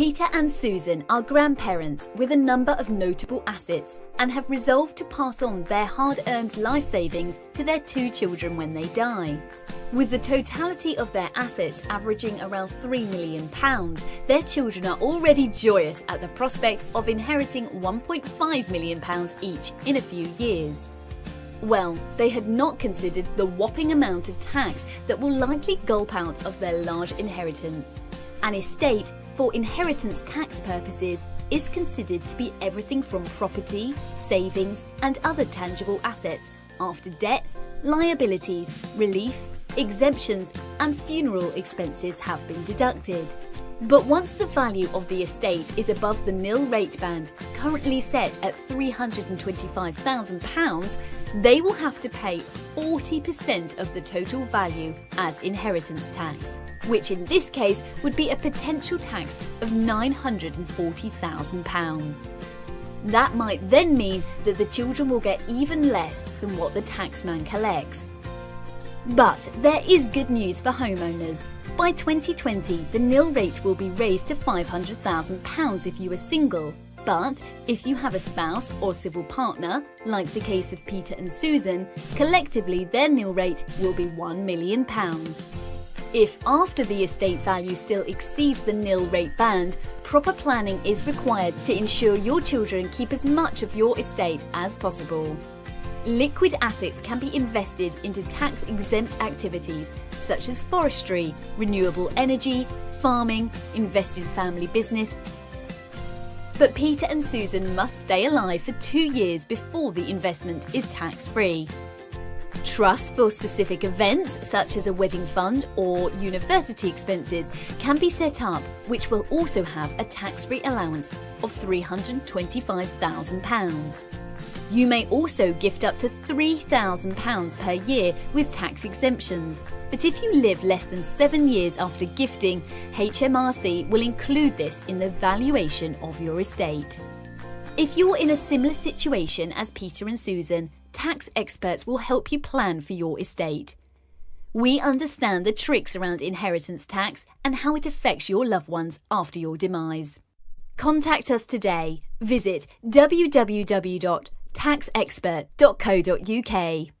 Peter and Susan are grandparents with a number of notable assets and have resolved to pass on their hard-earned life savings to their 2 children when they die. With the totality of their assets averaging around £3 million, their children are already joyous at the prospect of inheriting £1.5 million each in a few years. Well, they had not considered the whopping amount of tax that will likely gulp out of their large inheritance. An estate, for inheritance tax purposes, is considered to be everything from property, savings and other tangible assets after debts, liabilities, relief, exemptions and funeral expenses have been deducted. But once the value of the estate is above the nil rate band, currently set at £325,000, they will have to pay 40% of the total value as inheritance tax, which in this case would be a potential tax of £940,000. That might then mean that the children will get even less than what the taxman collects. But there is good news for homeowners. By 2020, the nil rate will be raised to £500,000 if you are single. But if you have a spouse or civil partner, like the case of Peter and Susan, collectively their nil rate will be £1 million. If after the estate value still exceeds the nil rate band, proper planning is required to ensure your children keep as much of your estate as possible. Liquid assets can be invested into tax-exempt activities such as forestry, renewable energy, farming, invested family business. But Peter and Susan must stay alive for 2 years before the investment is tax-free. Trusts for specific events such as a wedding fund or university expenses can be set up, which will also have a tax-free allowance of £325,000. You may also gift up to £3,000 per year with tax exemptions, but if you live less than 7 years after gifting, HMRC will include this in the valuation of your estate. If you're in a similar situation as Peter and Susan, tax experts will help you plan for your estate. We understand the tricks around inheritance tax and how it affects your loved ones after your demise. Contact us today. Visit www.taxexpert.co.uk.